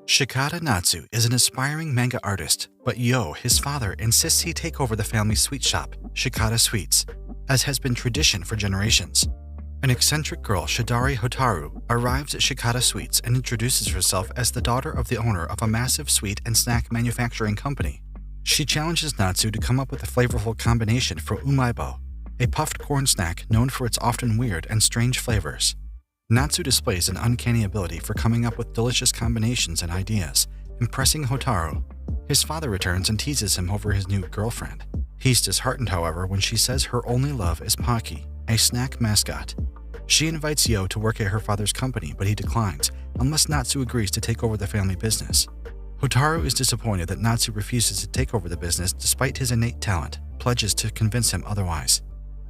Shikata Natsu is an aspiring manga artist, but Yo, his father, insists he take over the family's sweet shop, Shikata Sweets, as has been tradition for generations. An eccentric girl, Shidari Hotaru, arrives at Shikata Sweets and introduces herself as the daughter of the owner of a massive sweet and snack manufacturing company. She challenges Natsu to come up with a flavorful combination for umaibo, a puffed corn snack known for its often weird and strange flavors. Natsu displays an uncanny ability for coming up with delicious combinations and ideas, impressing Hotaru. His father returns and teases him over his new girlfriend. He's disheartened, however, when she says her only love is Pocky, a snack mascot. She invites Yo to work at her father's company, but he declines, unless Natsu agrees to take over the family business. Hotaru is disappointed that Natsu refuses to take over the business despite his innate talent, pledges to convince him otherwise.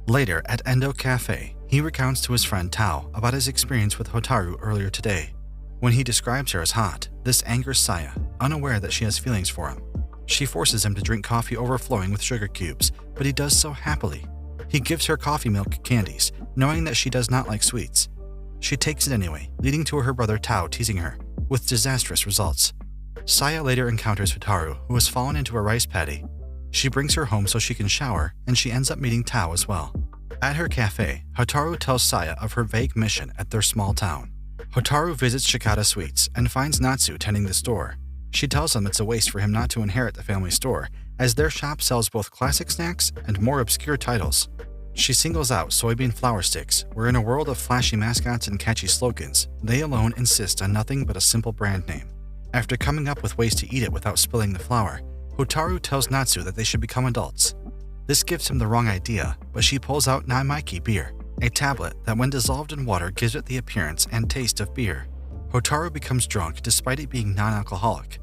Later, at Endo Cafe, he recounts to his friend Tao about his experience with Hotaru earlier today. When he describes her as hot, this angers Saya, unaware that she has feelings for him. She forces him to drink coffee overflowing with sugar cubes, but he does so happily. He gives her coffee milk candies, knowing that she does not like sweets. She takes it anyway, leading to her brother Tao teasing her, with disastrous results. Saya later encounters Hotaru, who has fallen into a rice paddy. She brings her home so she can shower, and she ends up meeting Tao as well. At her cafe, Hotaru tells Saya of her vague mission at their small town. Hotaru visits Shikata Sweets and finds Natsu tending the store. She tells him it's a waste for him not to inherit the family store, as their shop sells both classic snacks and more obscure titles. She singles out soybean flour sticks, where in a world of flashy mascots and catchy slogans, they alone insist on nothing but a simple brand name. After coming up with ways to eat it without spilling the flour, Hotaru tells Natsu that they should become adults. This gives him the wrong idea, but she pulls out Naimaiki beer, a tablet that when dissolved in water gives it the appearance and taste of beer. Hotaru becomes drunk despite it being non-alcoholic.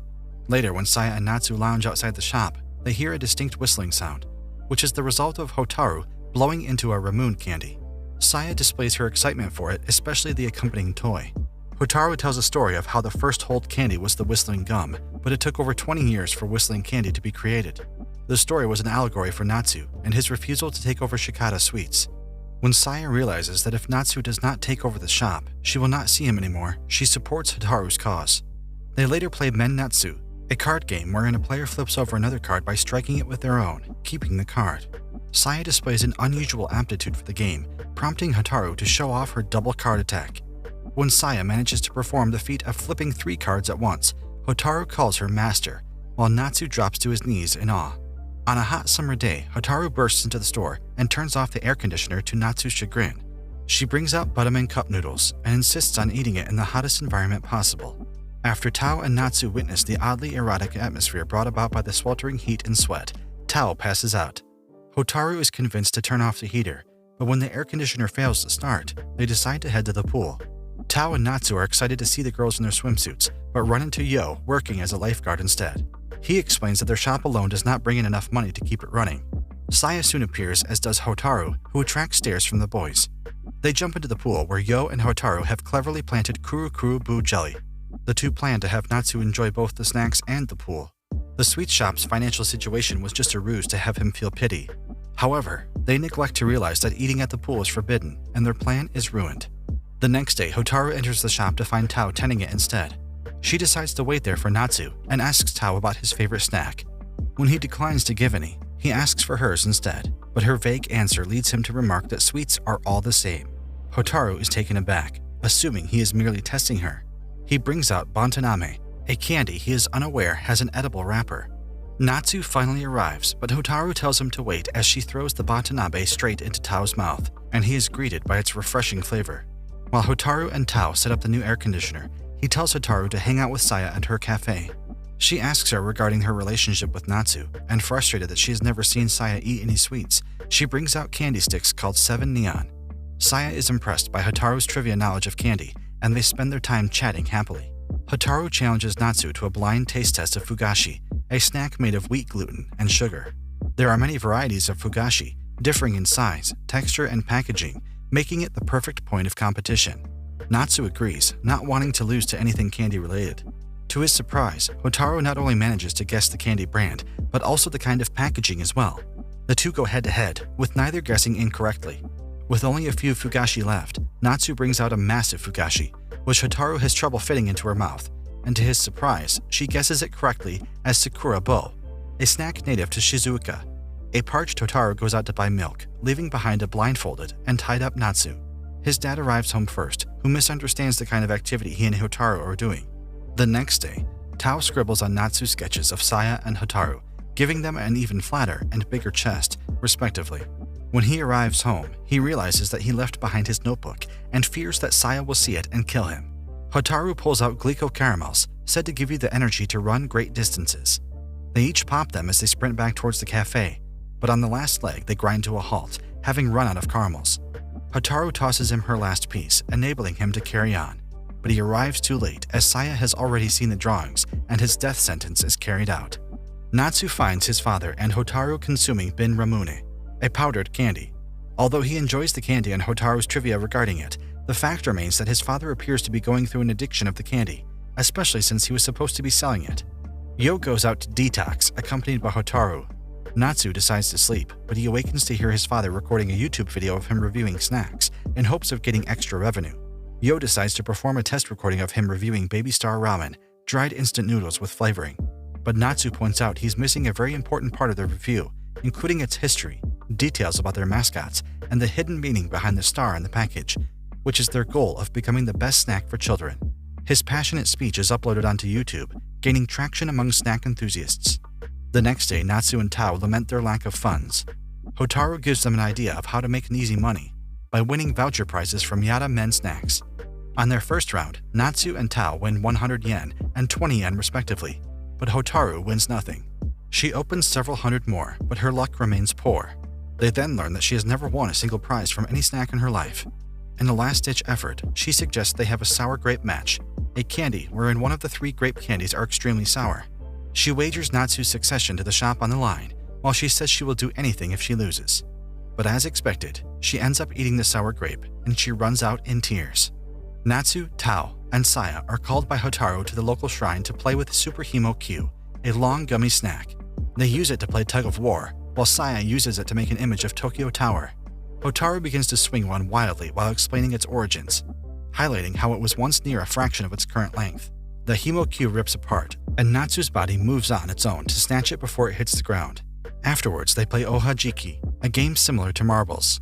Later, when Saya and Natsu lounge outside the shop, they hear a distinct whistling sound, which is the result of Hotaru blowing into a Ramoon candy. Saya displays her excitement for it, especially the accompanying toy. Hotaru tells a story of how the first hold candy was the whistling gum, but it took over 20 years for whistling candy to be created. The story was an allegory for Natsu and his refusal to take over Shikata Sweets. When Saya realizes that if Natsu does not take over the shop, she will not see him anymore, she supports Hotaru's cause. They later play Men Natsu, a card game wherein a player flips over another card by striking it with their own, keeping the card. Saya displays an unusual aptitude for the game, prompting Hotaru to show off her double card attack. When Saya manages to perform the feat of flipping 3 cards at once, Hotaru calls her master, while Natsu drops to his knees in awe. On a hot summer day, Hotaru bursts into the store and turns off the air conditioner to Natsu's chagrin. She brings out Butterman cup noodles and insists on eating it in the hottest environment possible. After Tao and Natsu witness the oddly erotic atmosphere brought about by the sweltering heat and sweat, Tao passes out. Hotaru is convinced to turn off the heater, but when the air conditioner fails to start, they decide to head to the pool. Tao and Natsu are excited to see the girls in their swimsuits, but run into Yo working as a lifeguard instead. He explains that their shop alone does not bring in enough money to keep it running. Saya soon appears, as does Hotaru, who attracts stares from the boys. They jump into the pool where Yo and Hotaru have cleverly planted Kuru Kuru Boo jelly. The two plan to have Natsu enjoy both the snacks and the pool. The sweet shop's financial situation was just a ruse to have him feel pity. However, they neglect to realize that eating at the pool is forbidden, and their plan is ruined. The next day, Hotaru enters the shop to find Tao tending it instead. She decides to wait there for Natsu and asks Tao about his favorite snack. When he declines to give any, he asks for hers instead, but her vague answer leads him to remark that sweets are all the same. Hotaru is taken aback, assuming he is merely testing her. He brings out Bantaname, a candy he is unaware has an edible wrapper. Natsu finally arrives, but Hotaru tells him to wait as she throws the Bantaname straight into Tao's mouth, and he is greeted by its refreshing flavor. While Hotaru and Tao set up the new air conditioner, he tells Hotaru to hang out with Saya at her cafe. She asks her regarding her relationship with Natsu, and frustrated that she has never seen Saya eat any sweets, she brings out candy sticks called 7 Neon. Saya is impressed by Hotaru's trivia knowledge of candy, and they spend their time chatting happily. Hotaru challenges Natsu to a blind taste test of fugashi, a snack made of wheat gluten and sugar. There are many varieties of fugashi, differing in size, texture, and packaging, making it the perfect point of competition. Natsu agrees, not wanting to lose to anything candy-related. To his surprise, Hotaru not only manages to guess the candy brand, but also the kind of packaging as well. The two go head-to-head, with neither guessing incorrectly. With only a few fugashi left, Natsu brings out a massive fugashi, which Hotaru has trouble fitting into her mouth, and to his surprise, she guesses it correctly as Sakura Bo, a snack native to Shizuoka. A parched Hotaru goes out to buy milk, leaving behind a blindfolded and tied up Natsu. His dad arrives home first, who misunderstands the kind of activity he and Hotaru are doing. The next day, Tao scribbles on Natsu's sketches of Saya and Hotaru, giving them an even flatter and bigger chest, respectively. When he arrives home, he realizes that he left behind his notebook and fears that Saya will see it and kill him. Hotaru pulls out Glico caramels, said to give you the energy to run great distances. They each pop them as they sprint back towards the cafe, but on the last leg they grind to a halt, having run out of caramels. Hotaru tosses him her last piece, enabling him to carry on, but he arrives too late as Saya has already seen the drawings and his death sentence is carried out. Natsu finds his father and Hotaru consuming Bin Ramune, a powdered candy. Although he enjoys the candy and Hotaru's trivia regarding it, the fact remains that his father appears to be going through an addiction of the candy, especially since he was supposed to be selling it. Yo goes out to detox, accompanied by Hotaru. Natsu decides to sleep, but he awakens to hear his father recording a YouTube video of him reviewing snacks in hopes of getting extra revenue. Yo decides to perform a test recording of him reviewing Baby Star Ramen, dried instant noodles with flavoring. But Natsu points out he's missing a very important part of the review, including its history, details about their mascots, and the hidden meaning behind the star in the package, which is their goal of becoming the best snack for children. His passionate speech is uploaded onto YouTube, gaining traction among snack enthusiasts. The next day, Natsu and Tao lament their lack of funds. Hotaru gives them an idea of how to make an easy money by winning voucher prizes from Yada Men Snacks. On their first round, Natsu and Tao win 100 yen and 20 yen respectively, but Hotaru wins nothing. She opens several hundred more, but her luck remains poor. They then learn that she has never won a single prize from any snack in her life. In a last-ditch effort, she suggests they have a sour grape match, a candy wherein one of the 3 grape candies are extremely sour. She wagers Natsu's succession to the shop on the line, while she says she will do anything if she loses. But as expected, she ends up eating the sour grape, and she runs out in tears. Natsu, Tao, and Saya are called by Hotaru to the local shrine to play with Super Himo Q, a long gummy snack. They use it to play tug of war, while Saya uses it to make an image of Tokyo Tower. Hotaru begins to swing one wildly while explaining its origins, highlighting how it was once near a fraction of its current length. The Himo Q rips apart, and Natsu's body moves on its own to snatch it before it hits the ground. Afterwards, they play Ohajiki, a game similar to marbles.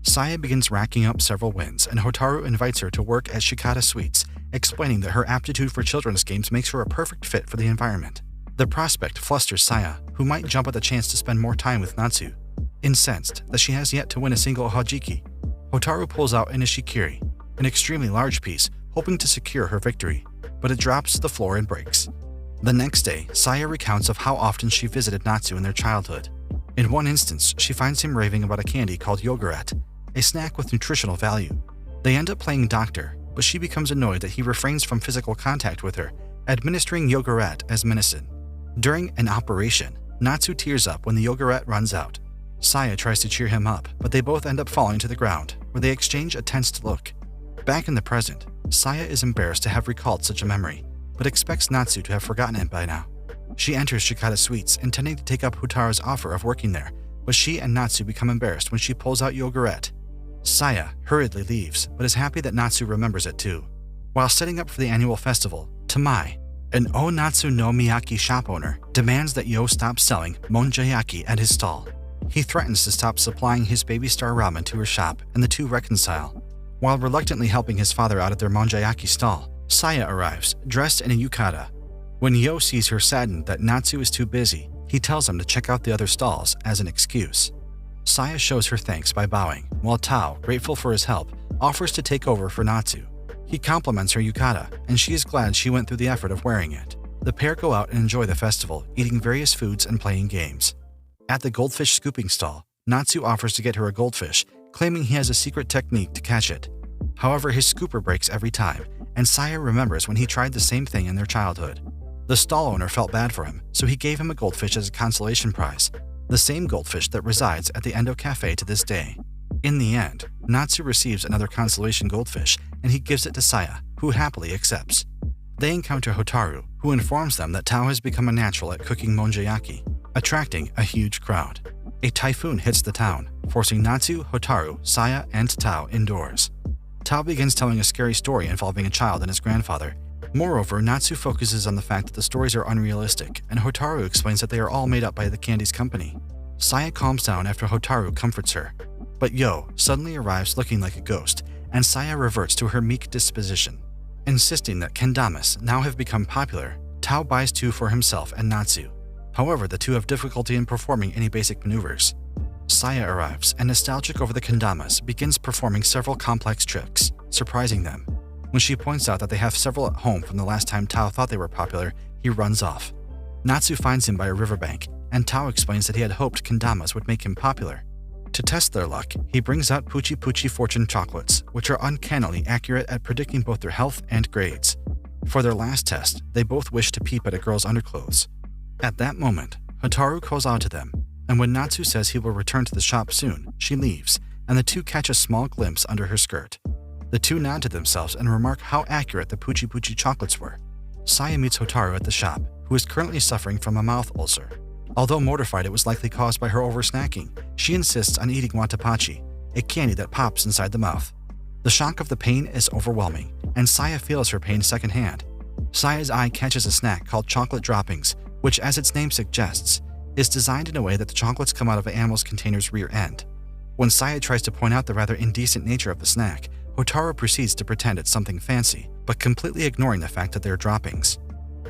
Saya begins racking up several wins, and Hotaru invites her to work at Shikata Sweets, explaining that her aptitude for children's games makes her a perfect fit for the environment. The prospect flusters Saya, who might jump at the chance to spend more time with Natsu. Incensed that she has yet to win a single Ohajiki, Hotaru pulls out an Ishikiri, an extremely large piece, hoping to secure her victory, but it drops to the floor and breaks. The next day, Saya recounts of how often she visited Natsu in their childhood. In one instance, she finds him raving about a candy called Yogurette, a snack with nutritional value. They end up playing doctor, but she becomes annoyed that he refrains from physical contact with her, administering Yogurette as medicine. During an operation, Natsu tears up when the Yogurette runs out. Saya tries to cheer him up, but they both end up falling to the ground, where they exchange a tensed look. Back in the present, Saya is embarrassed to have recalled such a memory, but expects Natsu to have forgotten it by now. She enters Shikata Sweets, intending to take up Hotaru's offer of working there, but she and Natsu become embarrassed when she pulls out Yogurette. Saya hurriedly leaves, but is happy that Natsu remembers it too. While setting up for the annual festival, Tamai, an Onatsu no Miyaki shop owner, demands that Yo stop selling monjayaki at his stall. He threatens to stop supplying his Baby Star Ramen to her shop, and the two reconcile. While reluctantly helping his father out at their monjayaki stall, Saya arrives, dressed in a yukata. When Yo sees her saddened that Natsu is too busy, he tells him to check out the other stalls as an excuse. Saya shows her thanks by bowing, while Tao, grateful for his help, offers to take over for Natsu. He compliments her yukata, and she is glad she went through the effort of wearing it. The pair go out and enjoy the festival, eating various foods and playing games. At the goldfish scooping stall, Natsu offers to get her a goldfish, claiming he has a secret technique to catch it. However, his scooper breaks every time, and Saya remembers when he tried the same thing in their childhood. The stall owner felt bad for him, so he gave him a goldfish as a consolation prize, the same goldfish that resides at the Endo Cafe to this day. In the end, Natsu receives another consolation goldfish, and he gives it to Saya, who happily accepts. They encounter Hotaru, who informs them that Tao has become a natural at cooking monjayaki, attracting a huge crowd. A typhoon hits the town, forcing Natsu, Hotaru, Saya, and Tao indoors. Tao begins telling a scary story involving a child and his grandfather, Moreover, Natsu focuses on the fact that the stories are unrealistic, and Hotaru explains that they are all made up by the candy's company. Saya calms down after Hotaru comforts her, but Yo suddenly arrives looking like a ghost, and Saya reverts to her meek disposition. Insisting that kendamas now have become popular, Tao buys two for himself and Natsu. However, the two have difficulty in performing any basic maneuvers. Saya arrives and, nostalgic over the kendamas, begins performing several complex tricks, surprising them. When she points out that they have several at home from the last time Tao thought they were popular, he runs off. Natsu finds him by a riverbank, and Tao explains that he had hoped kendamas would make him popular. To test their luck, he brings out Puchi Puchi fortune chocolates, which are uncannily accurate at predicting both their health and grades. For their last test, they both wish to peep at a girl's underclothes. At that moment, Hotaru calls out to them, and when Natsu says he will return to the shop soon, she leaves, and the two catch a small glimpse under her skirt. The two nod to themselves and remark how accurate the Puchi Puchi chocolates were. Saya meets Hotaru at the shop, who is currently suffering from a mouth ulcer. Although mortified it was likely caused by her over-snacking, she insists on eating watapachi, a candy that pops inside the mouth. The shock of the pain is overwhelming, and Saya feels her pain secondhand. Saya's eye catches a snack called chocolate droppings, which, as its name suggests, is designed in a way that the chocolates come out of an animal's container's rear end. When Saya tries to point out the rather indecent nature of the snack, Hotaru proceeds to pretend it's something fancy, but completely ignoring the fact that they're droppings.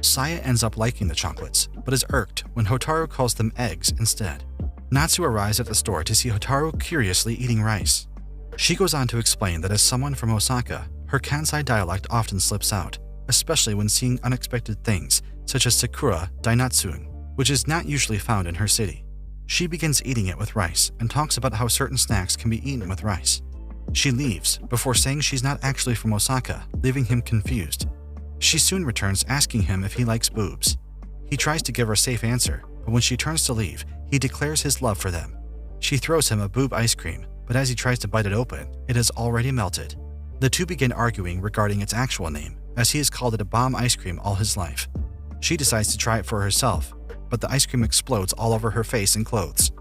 Saya ends up liking the chocolates, but is irked when Hotaru calls them eggs instead. Natsu arrives at the store to see Hotaru curiously eating rice. She goes on to explain that as someone from Osaka, her Kansai dialect often slips out, especially when seeing unexpected things, such as Sakura Dainatsuing, which is not usually found in her city. She begins eating it with rice and talks about how certain snacks can be eaten with rice. She leaves before saying she's not actually from Osaka, leaving him confused. She soon returns asking him if he likes boobs. He tries to give her a safe answer, but when she turns to leave, he declares his love for them. She throws him a boob ice cream, but as he tries to bite it open, it has already melted. The two begin arguing regarding its actual name, as he has called it a bomb ice cream all his life. She decides to try it for herself, but the ice cream explodes all over her face and clothes.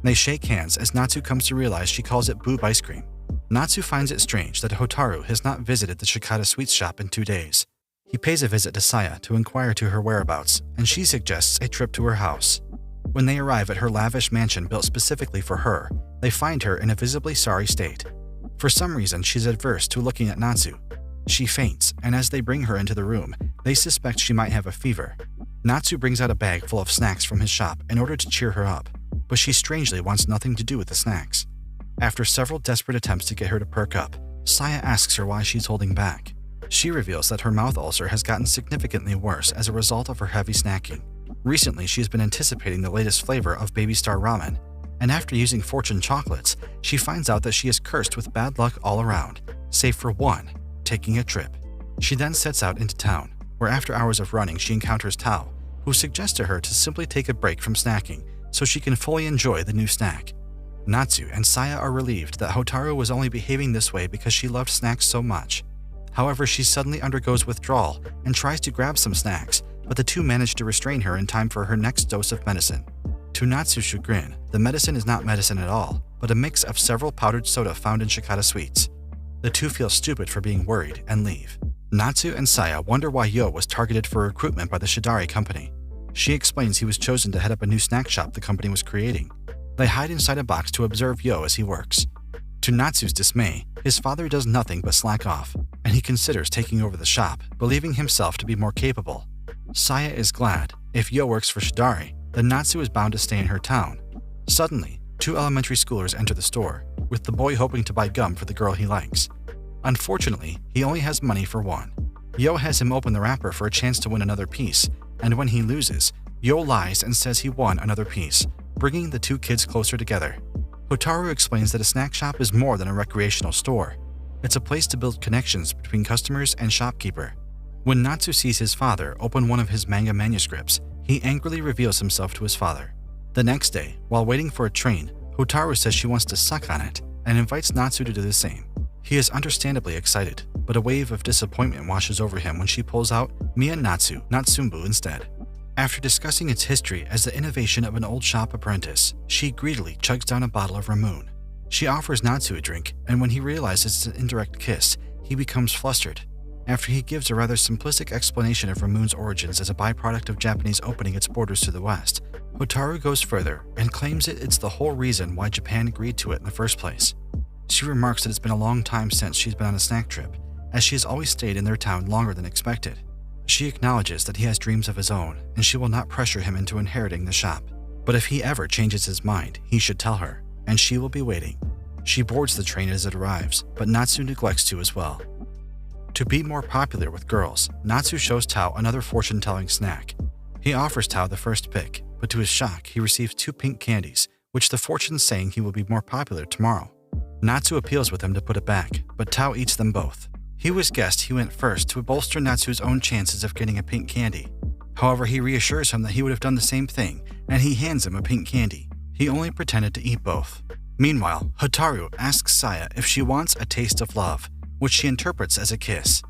They shake hands as Natsu comes to realize she calls it boob ice cream. Natsu finds it strange that Hotaru has not visited the Shikata Sweets shop in 2 days. He pays a visit to Saya to inquire to her whereabouts, and she suggests a trip to her house. When they arrive at her lavish mansion built specifically for her, they find her in a visibly sorry state. For some reason, she's adverse to looking at Natsu. She faints, and as they bring her into the room, they suspect she might have a fever. Natsu brings out a bag full of snacks from his shop in order to cheer her up, but she strangely wants nothing to do with the snacks. After several desperate attempts to get her to perk up, Saya asks her why she's holding back. She reveals that her mouth ulcer has gotten significantly worse as a result of her heavy snacking. Recently, she has been anticipating the latest flavor of Baby Star Ramen, and after using fortune chocolates, she finds out that she is cursed with bad luck all around, save for one, taking a trip. She then sets out into town, where after hours of running she encounters Tao, who suggests to her to simply take a break from snacking so she can fully enjoy the new snack. Natsu and Saya are relieved that Hotaru was only behaving this way because she loved snacks so much. However, she suddenly undergoes withdrawal and tries to grab some snacks, but the two manage to restrain her in time for her next dose of medicine. To Natsu's chagrin, the medicine is not medicine at all, but a mix of several powdered soda found in Shikata Sweets. The two feel stupid for being worried and leave. Natsu and Saya wonder why Yo was targeted for recruitment by the Shidari company. She explains he was chosen to head up a new snack shop the company was creating. They hide inside a box to observe Yo as he works. To Natsu's dismay, his father does nothing but slack off, and he considers taking over the shop, believing himself to be more capable. Saya is glad. If Yo works for Shidari, then Natsu is bound to stay in her town. Suddenly, 2 elementary schoolers enter the store, with the boy hoping to buy gum for the girl he likes. Unfortunately, he only has money for one. Yo has him open the wrapper for a chance to win another piece, and when he loses, Yo lies and says he won another piece, bringing the two kids closer together. Hotaru explains that a snack shop is more than a recreational store. It's a place to build connections between customers and shopkeeper. When Natsu sees his father open one of his manga manuscripts, he angrily reveals himself to his father. The next day, while waiting for a train, Hotaru says she wants to suck on it and invites Natsu to do the same. He is understandably excited, but a wave of disappointment washes over him when she pulls out Miya Natsu, not Sumbu instead. After discussing its history as the innovation of an old shop apprentice, she greedily chugs down a bottle of Ramoon. She offers Natsu a drink, and when he realizes it's an indirect kiss, he becomes flustered. After he gives a rather simplistic explanation of Ramun's origins as a byproduct of Japanese opening its borders to the West, Hotaru goes further and claims it's the whole reason why Japan agreed to it in the first place. She remarks that it's been a long time since she's been on a snack trip, as she has always stayed in their town longer than expected. She acknowledges that he has dreams of his own, and she will not pressure him into inheriting the shop. But if he ever changes his mind, he should tell her, and she will be waiting. She boards the train as it arrives, but Natsu neglects to as well. To be more popular with girls, Natsu shows Tao another fortune-telling snack. He offers Tao the first pick, but to his shock, he receives 2 pink candies, which the fortune's saying he will be more popular tomorrow. Natsu appeals with him to put it back, but Tao eats them both. He was guessed he went first to bolster Natsu's own chances of getting a pink candy. However, he reassures him that he would have done the same thing, and he hands him a pink candy. He only pretended to eat both. Meanwhile, Hotaru asks Saya if she wants a taste of love, which she interprets as a kiss.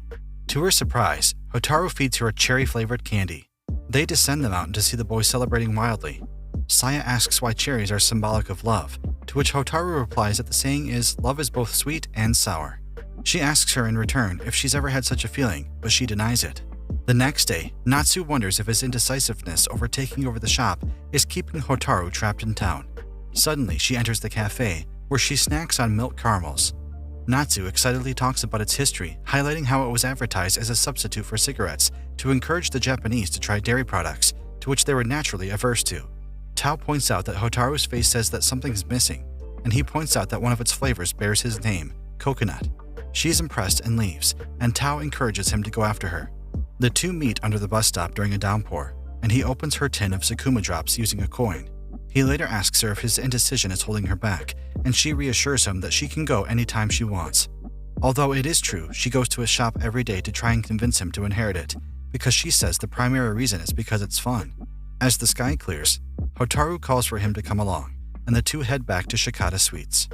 To her surprise, Hotaru feeds her a cherry-flavored candy. They descend the mountain to see the boy celebrating wildly. Saya asks why cherries are symbolic of love, to which Hotaru replies that the saying is love is both sweet and sour. She asks her in return if she's ever had such a feeling, but she denies it. The next day, Natsu wonders if his indecisiveness over taking over the shop is keeping Hotaru trapped in town. Suddenly, she enters the cafe, where she snacks on milk caramels. Natsu excitedly talks about its history, highlighting how it was advertised as a substitute for cigarettes to encourage the Japanese to try dairy products, to which they were naturally averse to. Tao points out that Hotaru's face says that something's missing, and he points out that one of its flavors bears his name, coconut. She is impressed and leaves, and Tao encourages him to go after her. The two meet under the bus stop during a downpour, and he opens her tin of Sakuma drops using a coin. He later asks her if his indecision is holding her back, and she reassures him that she can go anytime she wants. Although it is true, she goes to his shop every day to try and convince him to inherit it, because she says the primary reason is because it's fun. As the sky clears, Hotaru calls for him to come along, and the two head back to Shikata Sweets.